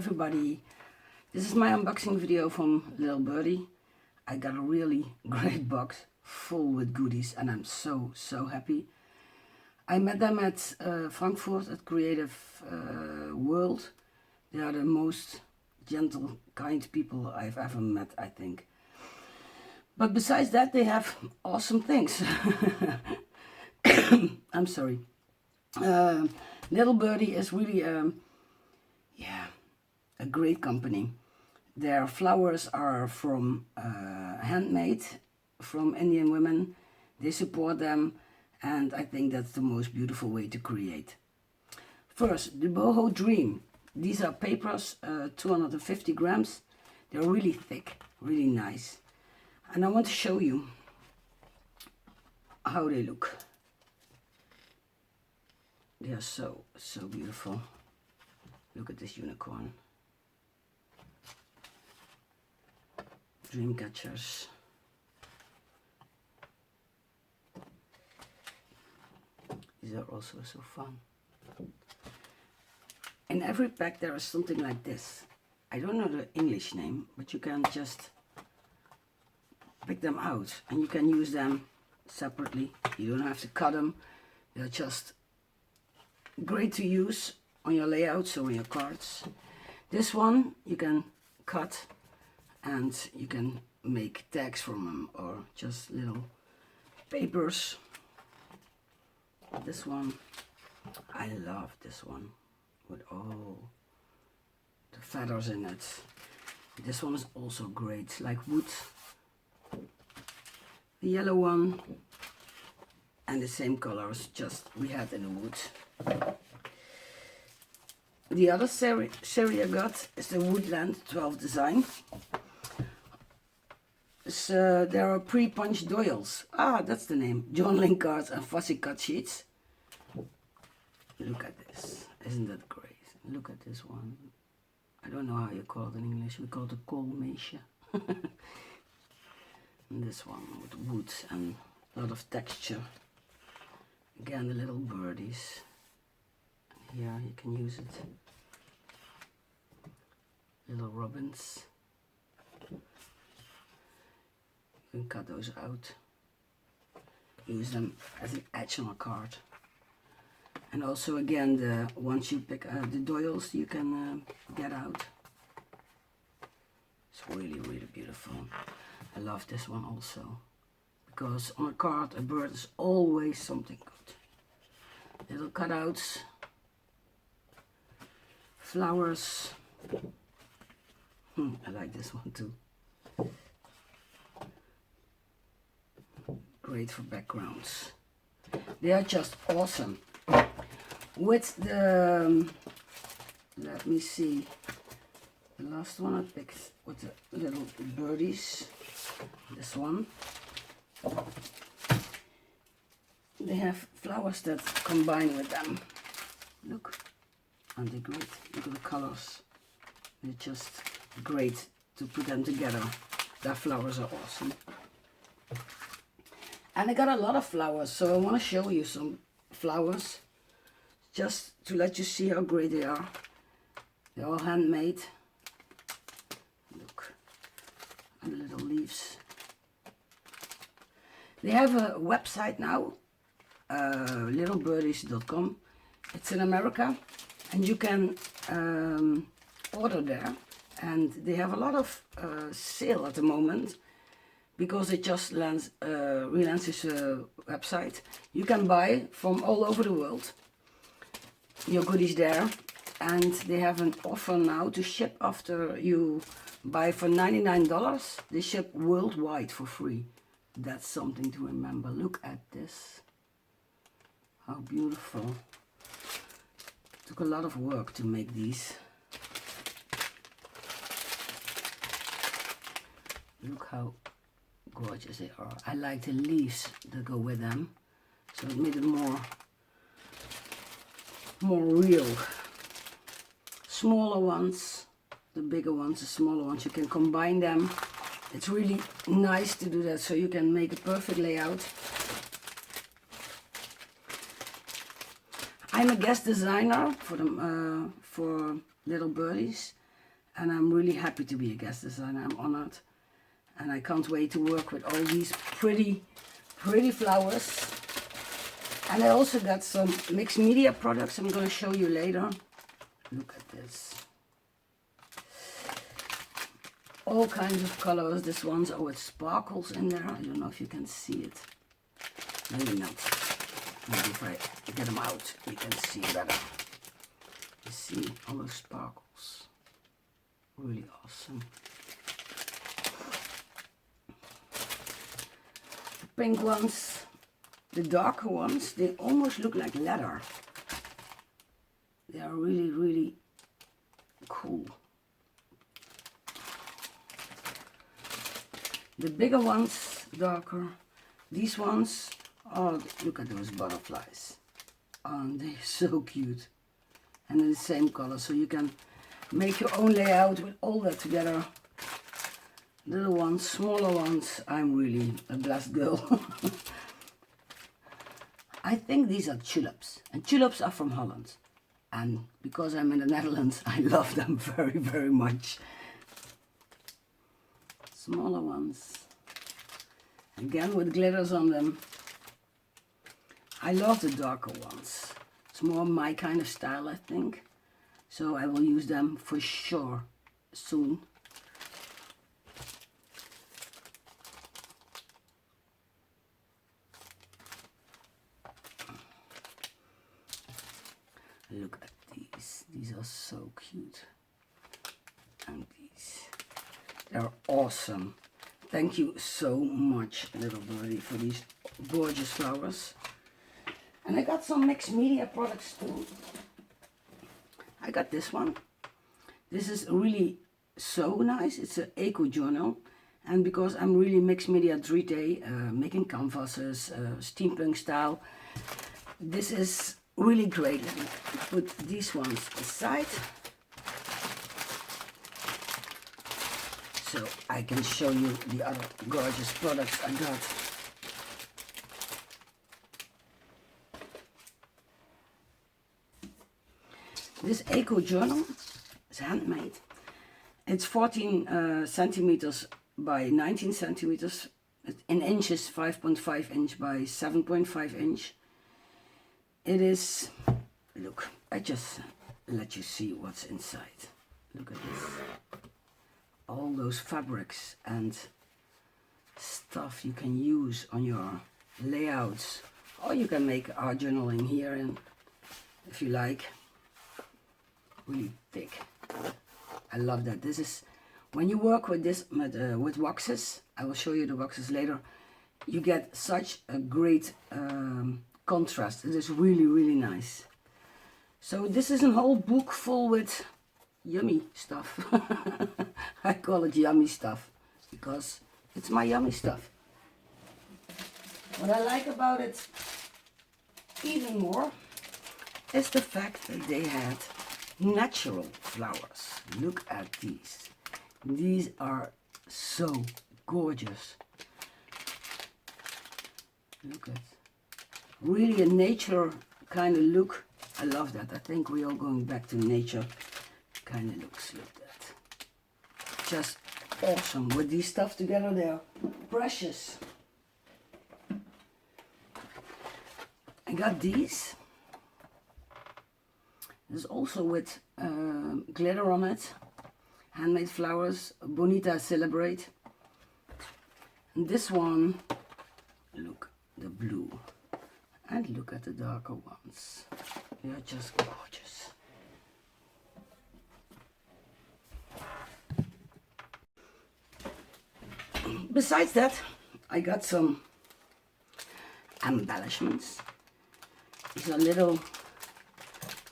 everybody, this is my unboxing video from Little Birdie. I got a really great box full with goodies and I'm so happy. I met them at Frankfurt at Creative World. They are the most gentle, kind people I've ever met, I think. But besides that, they have awesome things. I'm sorry. Little Birdie is really a great company. Their flowers are from handmade, from Indian women. They support them, and I think that's the most beautiful way to create. First, the Boho Dream. These are papers, 250 grams. They're really thick, really nice. And I want to show you how they look. They are so beautiful. Look at this unicorn. Dream catchers. These are also so fun. In every pack there is something like this. I don't know the English name, but you can just pick them out and you can use them separately. You don't have to cut them. They're just great to use on your layouts or on your cards. This one you can cut and you can make tags from them or just little papers. This one, I love this one with all the feathers in it. This one is also great, like wood. The yellow one and the same colors just we had in the wood. The other series I got is the Woodland 12 design. There are pre-punched doyles. Ah, that's the name. Journaling cards and fussy cut sheets. Look at this. Isn't that great? Look at this one. I don't know how you call it in English. We call it a colmeesje. And this one with wood and a lot of texture. Again, the little birdies. And here you can use it. Little robins. You can cut those out. Use them as an edge on a card. And also again, once you pick the doyles, you can get out. It's really beautiful. I love this one also, because on a card a bird is always something good. Little cutouts, flowers. I like this one too. Great for backgrounds. They are just awesome. With the, let me see, the last one I picked with the little birdies, this one. They have flowers that combine with them. Look, aren't they great? Look at the colors. They're just great to put them together. Their flowers are awesome. And I got a lot of flowers, so I want to show you some flowers. Just to let you see how great they are. They're all handmade. Look, and the little leaves. They have a website now, littlebirdies.com. It's in America, and you can order there. And they have a lot of sale at the moment, because they just relaunched this website. You can buy from all over the world your goodies there, and they have an offer now to ship after you buy for $99. They ship worldwide for free. That's something to remember. Look at this. How beautiful. It took a lot of work to make these. Look how gorgeous they are. I like the leaves that go with them, so it made it more real. Smaller ones, the bigger ones, the smaller ones, you can combine them. It's really nice to do that, so you can make a perfect layout. I'm a guest designer for Little Birdies, and I'm really happy to be a guest designer. I'm honored, and I can't wait to work with all these pretty flowers. And I also got some mixed media products I'm going to show you later. Look at this. All kinds of colors. This one's with sparkles in there. I don't know if you can see it. Maybe not. Maybe if I get them out, you can see better. You see all those sparkles. Really awesome. The pink ones, the darker ones, they almost look like leather. They are really cool. The bigger ones, darker. These ones, oh, look at those butterflies. Oh, they're so cute. And in the same color, so you can make your own layout with all that together. Little ones, smaller ones. I'm really a blessed girl. I think these are tulips. And tulips are from Holland. And because I'm in the Netherlands, I love them very much. Smaller ones. Again with glitters on them. I love the darker ones. It's more my kind of style, I think. So I will use them for sure soon. Look at these. These are so cute. And these. They're awesome. Thank you so much, Little Birdie, for these gorgeous flowers. And I got some mixed media products too. I got this one. This is really so nice. It's an eco journal. And because I'm really mixed media 3D, making canvases, steampunk style, this is really great. Let me put these ones aside, so I can show you the other gorgeous products I got. This eco journal is handmade. It's 14 centimeters by 19 centimeters. In inches, 5.5 inch by 7.5 inch. It is, look, I just let you see what's inside. Look at this. All those fabrics and stuff you can use on your layouts. Or you can make art journaling here in, if you like. Really thick. I love that. This is, when you work with this, with waxes, I will show you the waxes later, you get such a great contrast. It is really nice. So this is a whole book full with yummy stuff. I call it yummy stuff because it's my yummy stuff. What I like about it even more is the fact that they had natural flowers. Look at these. These are so gorgeous. Look at, really a nature kind of look. I love that. I think we are going back to nature kind of looks like that. Just awesome. With these stuff together, they are precious. I got these. There's also with glitter on it. Handmade flowers. Bonita Celebrate. And this one, look, the blue. And look at the darker ones. They are just gorgeous. Besides that, I got some embellishments. These are little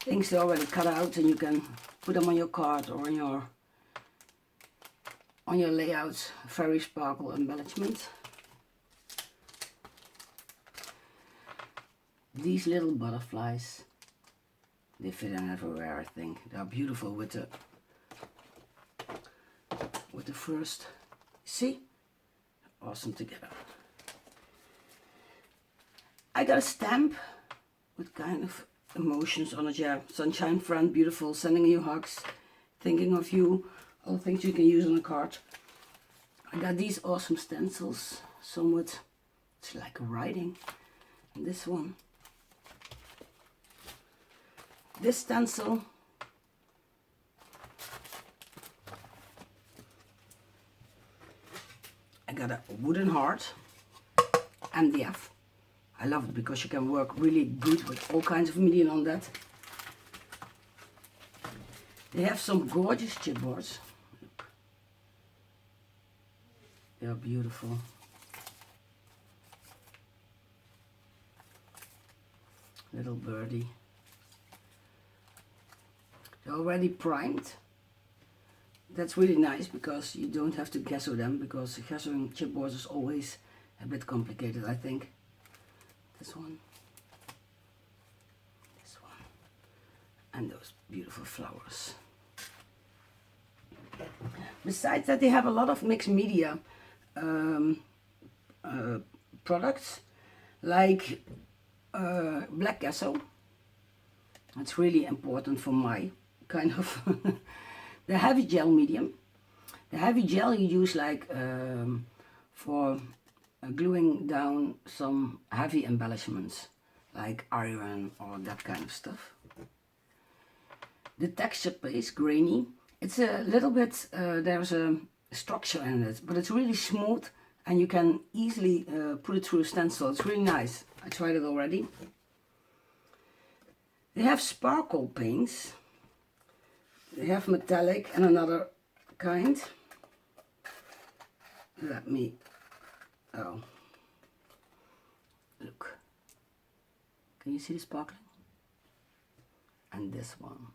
things they already cut out, and you can put them on your card or on your layouts. Very sparkle embellishment. These little butterflies, they fit in everywhere. I think they are beautiful with the first. See, awesome together. I got a stamp with kind of emotions on it. Yeah, sunshine friend, beautiful, sending you hugs, thinking of you. all things you can use on a card. I got these awesome stencils, somewhat, it's like writing. And this one. This stencil. I got a wooden heart, MDF. I love it because you can work really good with all kinds of medium on that. They have some gorgeous chipboards. Look. They are beautiful. Little Birdie. They're already primed. That's really nice because you don't have to gesso them, because gessoing chipboards is always a bit complicated, I think. This one. This one. And those beautiful flowers. Besides that, they have a lot of mixed media products, like black gesso. That's really important for my kind of the heavy gel medium. The heavy gel you use like for gluing down some heavy embellishments like iron or that kind of stuff. The texture paste, grainy. It's a little bit, there's a structure in it, but it's really smooth and you can easily put it through a stencil. It's really nice. I tried it already. They have sparkle paints. They have metallic and another kind. Let me, oh, look. Can you see the sparkling? And this one,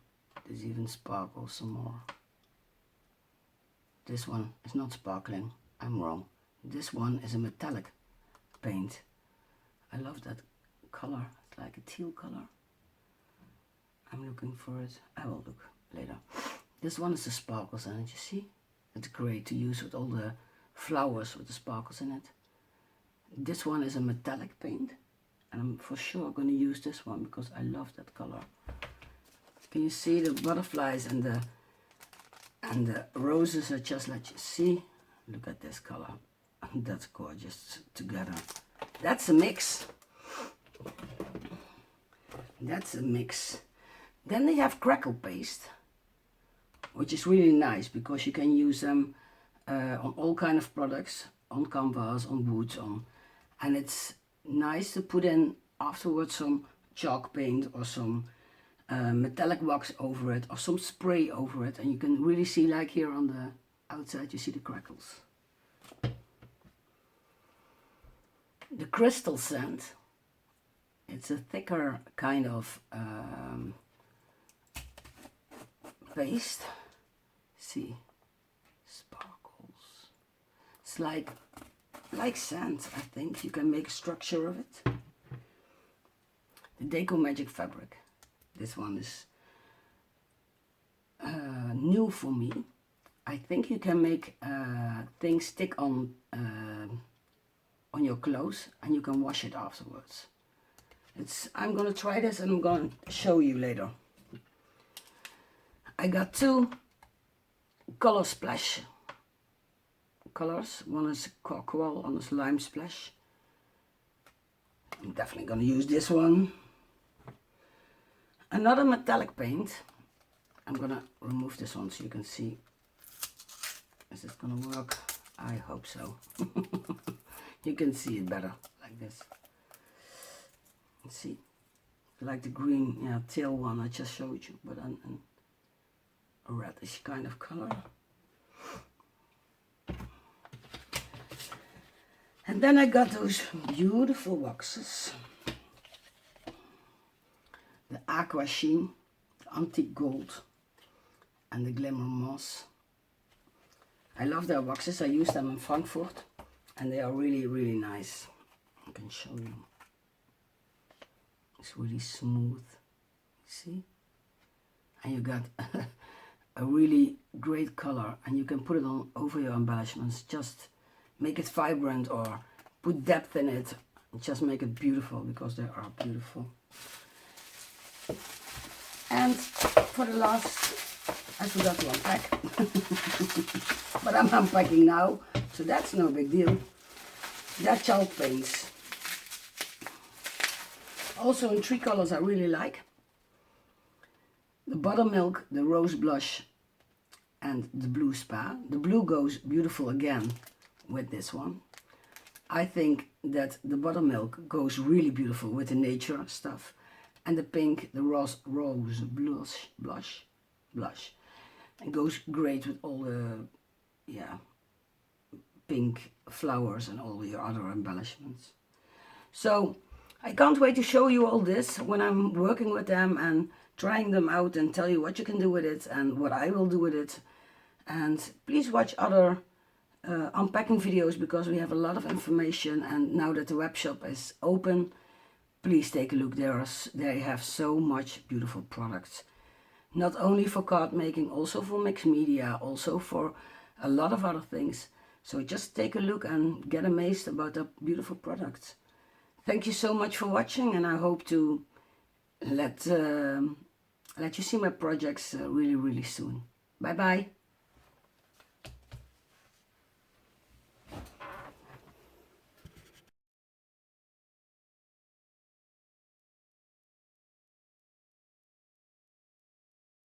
there's even sparkles some more. This one is not sparkling, I'm wrong. This one is a metallic paint. I love that color, it's like a teal color. I'm looking for it, I will look later. This one is the sparkles in it, you see? It's great to use with all the flowers with the sparkles in it. This one is a metallic paint, and I'm for sure going to use this one because I love that color. Can you see the butterflies and the roses are just like you see? Look at this color. That's gorgeous together. That's a mix. That's a mix. Then they have crackle paste, which is really nice because you can use them on all kind of products, on canvas, on wood, and it's nice to put in afterwards some chalk paint or some metallic wax over it or some spray over it, and you can really see, like here on the outside, you see the crackles. The crystal sand, it's a thicker kind of paste. See, sparkles. It's like sand, I think. You can make a structure of it. The Deco Magic fabric. This one is new for me. I think you can make things stick on your clothes and you can wash it afterwards. I'm gonna try this and I'm gonna show you later. I got two color splash colors. One is coral, one is lime splash. I'm definitely gonna use this one. Another metallic paint. I'm gonna remove this one so you can see. Is this gonna work? I hope so. You can see it better like this. Let's see, like the green, tail one I just showed you, but a reddish kind of color. And then I got those beautiful waxes. The aqua sheen, the antique gold, and the glimmer moss. I love their waxes. I use them in Frankfurt, and they are really, really nice. I can show you. It's really smooth, see? And you got a really great color, and you can put it on over your embellishments. Just make it vibrant or put depth in it. Just make it beautiful because they are beautiful. And for the last I forgot to unpack. But I'm unpacking now, so that's no big deal. They're chalk paints. Also in 3 colors I really like. The buttermilk, the rose blush, and the blue spa. The blue goes beautiful again with this one. I think that the buttermilk goes really beautiful with the nature stuff. And the pink, the rose blush. It goes great with all the, yeah, pink flowers and all your other embellishments. So I can't wait to show you all this when I'm working with them and trying them out and tell you what you can do with it and what I will do with it. And please watch other unpacking videos because we have a lot of information, and now that the web shop is open, please take a look. They have so much beautiful products. Not only for card making, also for mixed media, also for a lot of other things. So just take a look and get amazed about the beautiful products. Thank you so much for watching, and I hope to let you see my projects really soon. Bye bye.